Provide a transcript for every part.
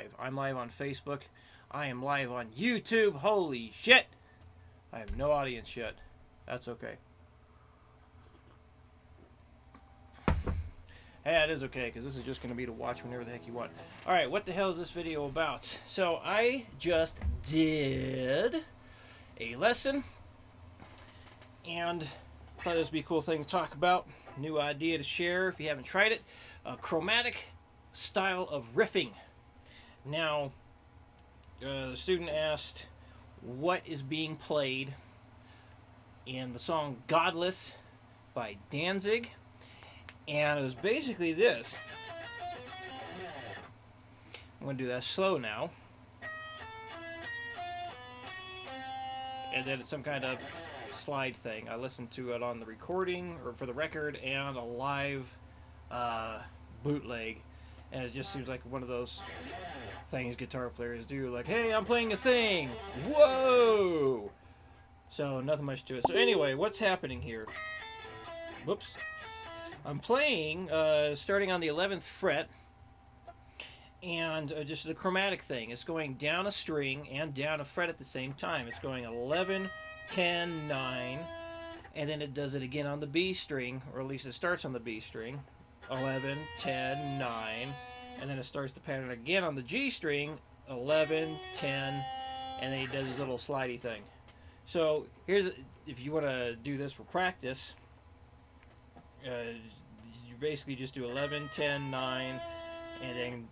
live. I'm live on Facebook. I am live on YouTube. Holy shit! I have no audience yet. That's okay. Hey, it is okay, because this is just going to be to watch whenever the heck you want. Alright, what the hell is this video about? So, I just did a lesson, and thought this would be a cool thing to talk about. New idea to share if you haven't tried it. A chromatic style of riffing. Now, the student asked what is being played in the song Godless by Danzig. And it was basically this. I'm going to do that slow now. And then it's some kind of slide thing. I listened to it on the recording, or for the record, and a live bootleg. And it just seems like one of those things guitar players do. Like, hey, I'm playing a thing! Whoa! So, nothing much to it. So anyway, what's happening here? Whoops. I'm playing, starting on the 11th fret, and just the chromatic thing. It's going down a string and down a fret at the same time. It's going 11, 10, 9, and then it does it again on the B string, or at least it starts on the B string. 11, 10, 9, and then it starts the pattern again on the G string, 11, 10, and then he does his little slidey thing. So, here's, if you want to do this for practice, you basically just do 11, 10, 9, and then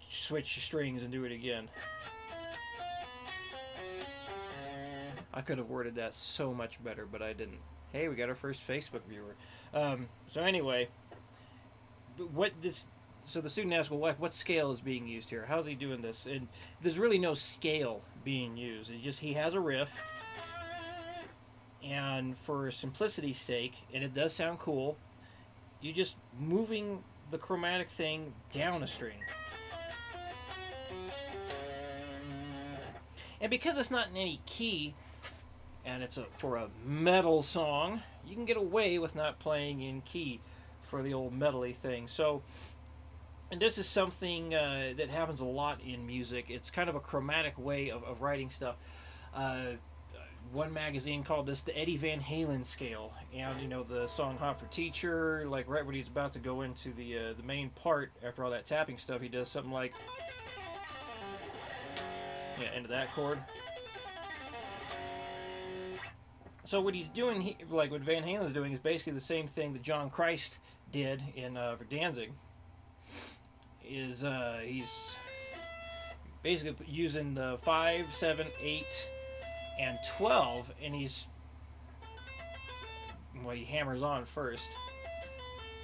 switch your strings and do it again. I could have worded that so much better, but I didn't. Hey, we got our first Facebook viewer. So anyway, so the student asked, well, what scale is being used here? How's he doing this? And there's really no scale being used. He has a riff, and for simplicity's sake, and it does sound cool, you're just moving the chromatic thing down a string. And because it's not in any key, and it's for a metal song, you can get away with not playing in key for the old metal-y thing. So, and this is something that happens a lot in music. It's kind of a chromatic way of writing stuff. One magazine called this the Eddie Van Halen scale, and you know the song "Hot for Teacher," like right when he's about to go into the main part after all that tapping stuff, he does something like, yeah, into that chord. So what he's doing, like what Van Halen's doing, is basically the same thing that John Christ did in for Danzig. Is he's basically using the 5, 7, 8. And 12, and he hammers on first.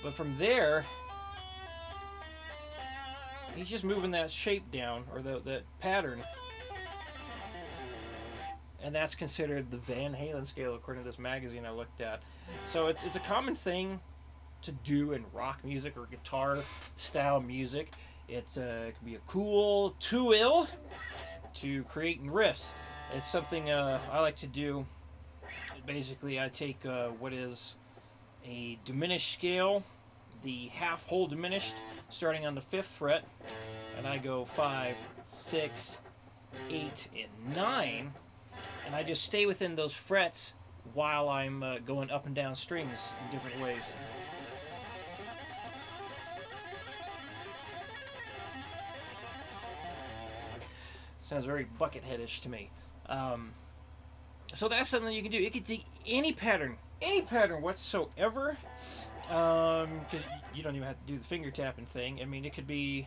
But from there, he's just moving that shape down, or that pattern. And that's considered the Van Halen scale, according to this magazine I looked at. So it's a common thing to do in rock music or guitar-style music. It can be a cool tool to create riffs. It's something I like to do. Basically, I take what is a diminished scale, the half whole diminished, starting on the 5th fret, and I go 5, 6, 8, and 9, and I just stay within those frets while I'm going up and down strings in different ways. Sounds very Buckethead-ish to me. So that's something you can do. It could be any pattern whatsoever, because you don't even have to do the finger tapping thing. I mean, it could be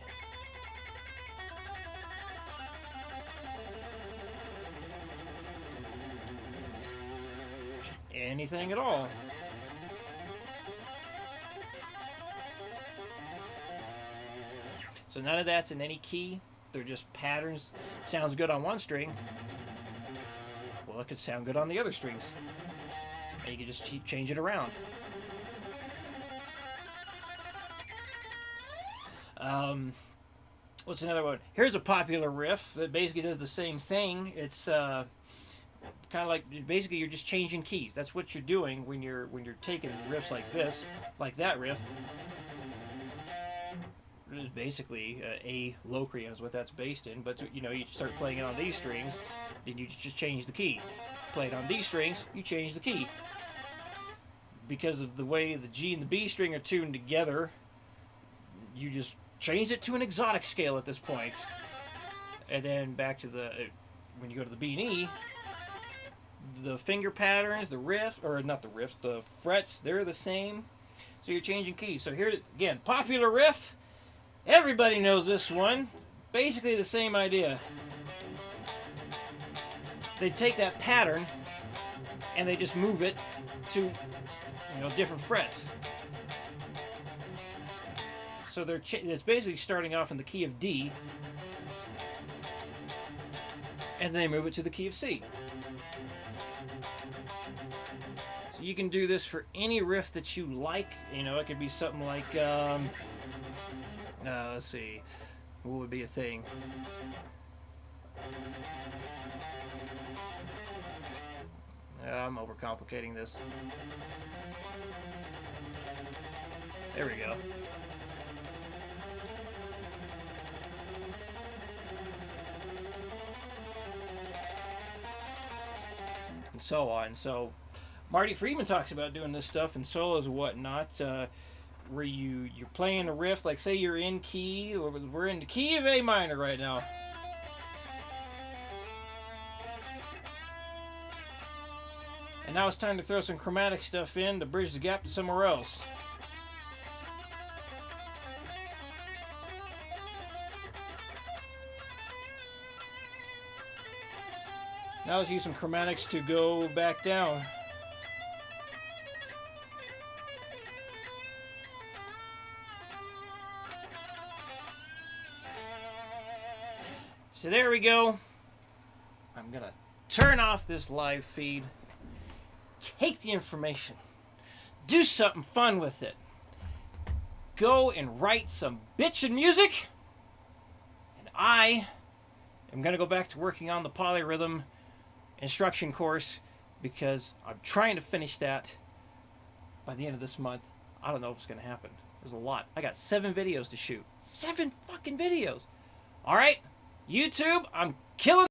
anything at all. So none of that's in any key. They're just patterns. Sounds good on one string. Well, it could sound good on the other strings. And you can just change it around. What's another one? Here's a popular riff that basically does the same thing. It's kind of like, basically you're just changing keys. That's what you're doing when you're taking riffs like this, like that riff. basically A Locrian is what that's based in. But you know, you start playing it on these strings, then you just change the key. Play it on these strings, you change the key. Because of the way the G and the B string are tuned together, you just change it to an exotic scale at this point. And then back to the when you go to the B and E, the finger patterns, the riff, or not the riffs, the frets, they're the same. So you're changing keys. So here again, popular riff. Everybody knows this one. Basically the same idea. They take that pattern and they just move it to, different frets. So it's basically starting off in the key of D, and then they move it to the key of C. So you can do this for any riff that you like. It could be something like, let's see, what would be a thing? I'm overcomplicating this. There we go. And so on. So Marty Friedman talks about doing this stuff in solos and whatnot, where you're playing a riff, like say you're in key, or we're in the key of A minor right now. And now it's time to throw some chromatic stuff in to bridge the gap to somewhere else. Now let's use some chromatics to go back down. So there we go. I'm gonna turn off this live feed. Take the information. Do something fun with it. Go and write some bitchin' music. And I am gonna go back to working on the polyrhythm instruction course, because I'm trying to finish that by the end of this month. I don't know if it's going to happen. There's a lot. I got 7 videos to shoot. 7 fucking videos. All right, YouTube, I'm killing